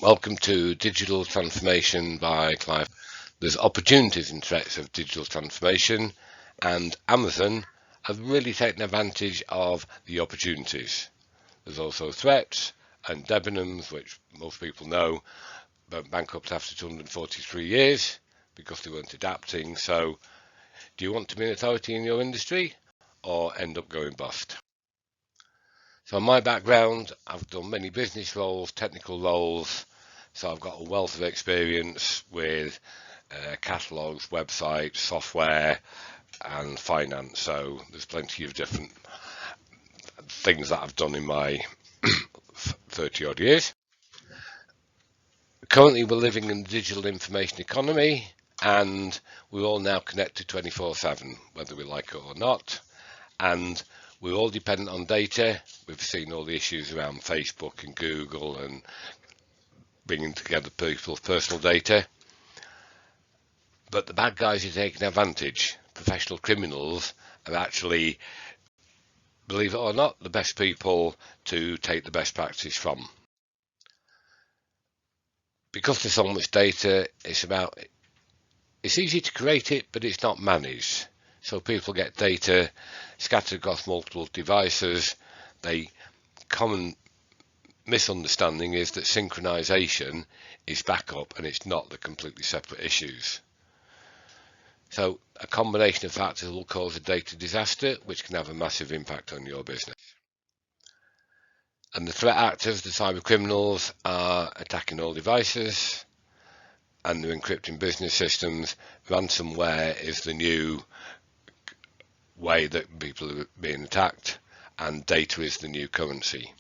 Welcome to Digital Transformation by Clive. There's opportunities and threats of digital transformation, and Amazon have really taken advantage of the opportunities. There's also threats and Debenhams, which most people know, went bankrupt after 243 years because they weren't adapting. So, do you want to be an authority in your industry or end up going bust? So my background, I've done many business roles, technical roles, so I've got a wealth of experience with catalogues, websites, software and finance. So there's plenty of different things that I've done in my 30 odd years. Currently we're living in the digital information economy and we're all now connected 24/7, whether we like it or not. And we're all dependent on data. We've seen all the issues around Facebook and Google and bringing together people's personal data. But the bad guys are taking advantage. Professional criminals are actually, believe it or not, the best people to take the best practice from. Because there's so much data, it's easy to create it, but it's not managed. So people get data scattered across multiple devices. The common misunderstanding is that synchronization is backup and it's not, the completely separate issues. So a combination of factors will cause a data disaster, which can have a massive impact on your business. And the threat actors, the cyber criminals, are attacking all devices and they're encrypting business systems. Ransomware is the new way that people are being attacked, and data is the new currency.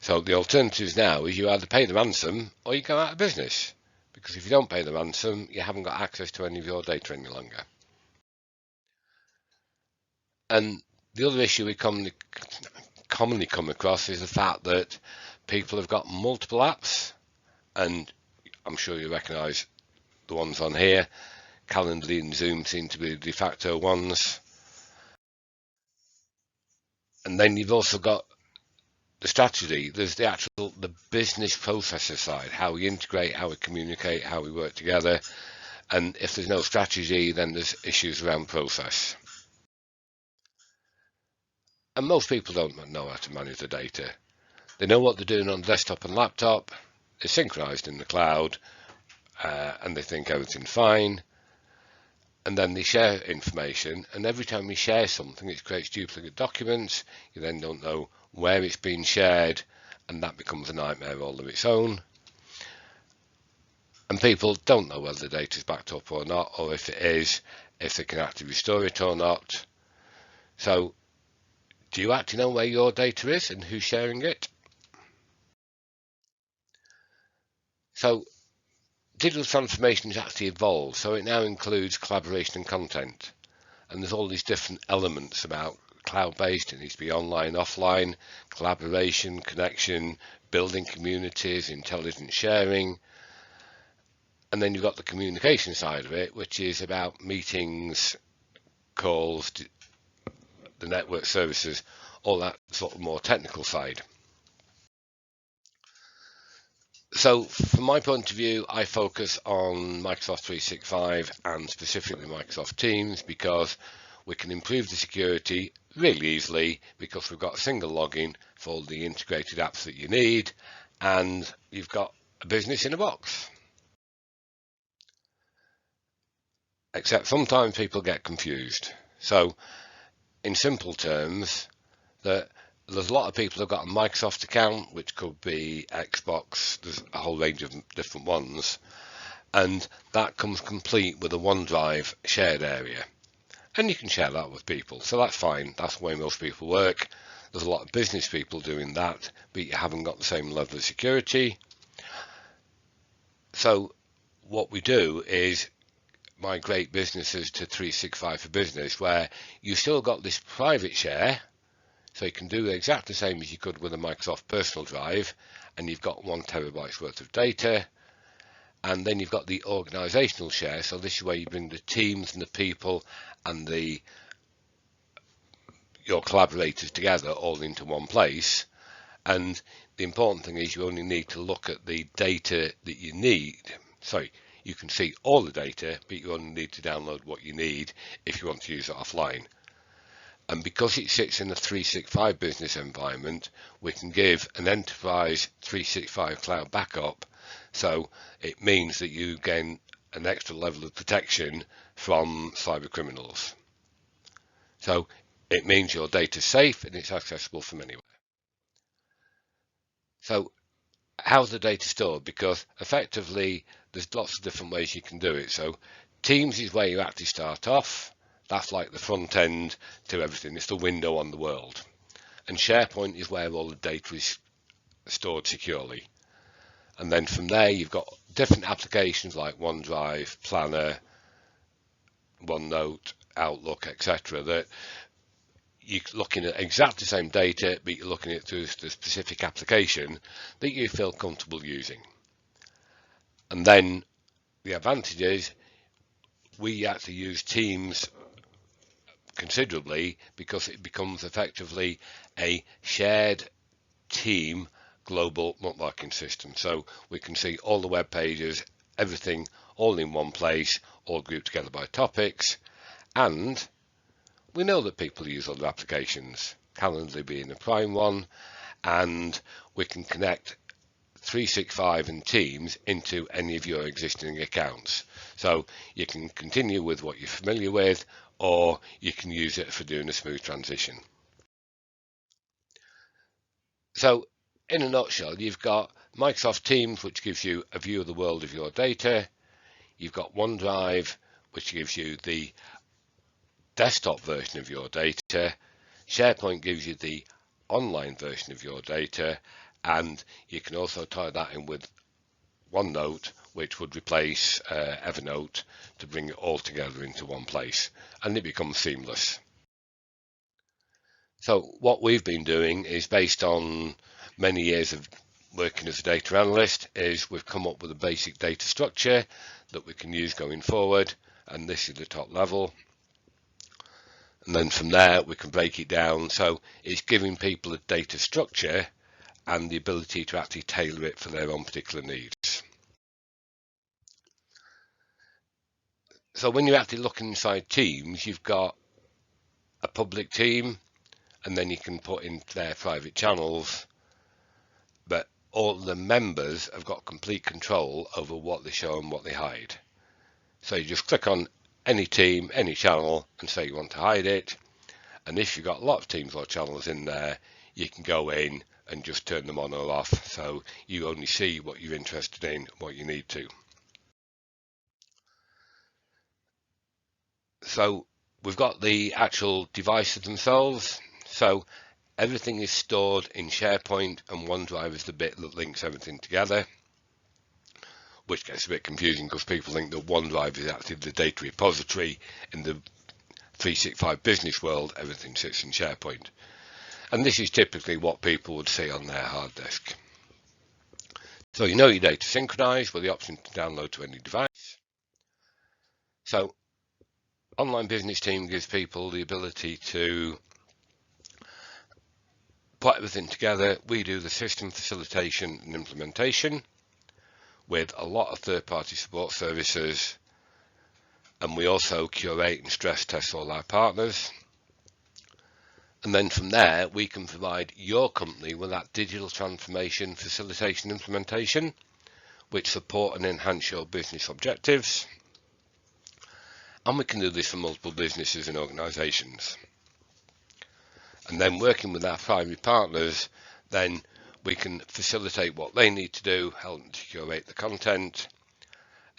So the alternatives now is you either pay the ransom or you go out of business, because if you don't pay the ransom, you haven't got access to any of your data any longer. And the other issue we commonly come across is the fact that people have got multiple apps, and I'm sure you recognise the ones on here. Calendly and Zoom seem to be the de facto ones. And then you've also got the strategy. There's the business processor side, how we integrate, how we communicate, how we work together. And if there's no strategy, then there's issues around process. And most people don't know how to manage the data. They know what they're doing on desktop and laptop. It's synchronized in the cloud, and they think everything's fine. And then they share information, and every time you share something, it creates duplicate documents. You then don't know where it's been shared, and that becomes a nightmare all of its own. And people don't know whether the data is backed up or not, or if it is, if they can actually restore it or not. So, do you actually know where your data is and who's sharing it? So, digital transformation has actually evolved, so it now includes collaboration and content. And there's all these different elements about cloud-based. It needs to be online, offline, collaboration, connection, building communities, intelligent sharing. And then you've got the communication side of it, which is about meetings, calls, the network services, all that sort of more technical side. So from my point of view, I focus on Microsoft 365 and specifically Microsoft Teams, because we can improve the security really easily because we've got a single login for all the integrated apps that you need, and you've got a business in a box. Except sometimes people get confused. So in simple terms, that there's a lot of people who've got a Microsoft account, which could be Xbox, there's a whole range of different ones, and that comes complete with a OneDrive shared area. And you can share that with people, so that's fine. That's the way most people work. There's a lot of business people doing that, but you haven't got the same level of security. So what we do is migrate businesses to 365 for Business, where you still got this private share, so you can do exactly the same as you could with a Microsoft personal drive, and you've got 1 terabyte worth of data. And then you've got the organizational share, so this is where you bring the teams and the people and your collaborators together all into one place, And the important thing is you only need to look at the data that you need. Sorry, you can see all the data, but you only need to download what you need if you want to use it offline. And because it sits in a 365 business environment, we can give an enterprise 365 cloud backup. So it means that you gain an extra level of protection from cyber criminals. So it means your data is safe and it's accessible from anywhere. So how's the data stored? Because effectively there's lots of different ways you can do it. So Teams is where you actually start off. That's like the front end to everything. It's the window on the world. And SharePoint is where all the data is stored securely. And then from there you've got different applications like OneDrive, Planner, OneNote, Outlook, etc. that you're looking at exactly the same data, but you're looking at it through the specific application that you feel comfortable using. And then the advantage is we actually use Teams considerably because it becomes effectively a shared team global networking system. So we can see all the web pages, everything all in one place, all grouped together by topics. And we know that people use other applications, Calendly being the prime one, and we can connect 365 and Teams into any of your existing accounts. So you can continue with what you're familiar with, or you can use it for doing a smooth transition. So in a nutshell, you've got Microsoft Teams, which gives you a view of the world of your data. You've got OneDrive, which gives you the desktop version of your data. SharePoint gives you the online version of your data, and you can also tie that in with OneNote, which would replace Evernote to bring it all together into one place, and it becomes seamless. So what we've been doing is, based on many years of working as a data analyst, is we've come up with a basic data structure that we can use going forward, and this is the top level. And then from there we can break it down, so it's giving people a data structure and the ability to actually tailor it for their own particular needs. So when you're actually looking inside Teams, you've got a public team, and then you can put in their private channels, but all the members have got complete control over what they show and what they hide. So you just click on any team, any channel, and say you want to hide it. And if you've got a lot of teams or channels in there, you can go in and just turn them on or off, so you only see what you're interested in, what you need to. So we've got the actual devices themselves. So everything is stored in SharePoint, and OneDrive is the bit that links everything together, which gets a bit confusing because people think that OneDrive is actually the data repository. In the 365 business world, everything sits in SharePoint. And this is typically what people would see on their hard disk. So you know your data synchronized with the option to download to any device. So Online Business Team gives people the ability to put everything together. We do the system facilitation and implementation with a lot of third-party support services, and we also curate and stress test all our partners. And then from there we can provide your company with that digital transformation facilitation implementation, which support and enhance your business objectives. And we can do this for multiple businesses and organisations. And then working with our primary partners, then we can facilitate what they need to do, help them to curate the content,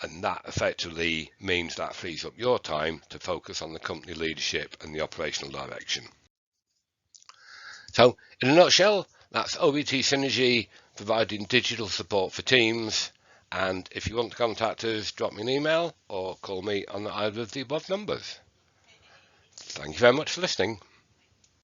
and that effectively means that frees up your time to focus on the company leadership and the operational direction. So in a nutshell, that's OBT Synergy providing digital support for teams. And if you want to contact us, drop me an email or call me on either of the above numbers. Thank you very much for listening.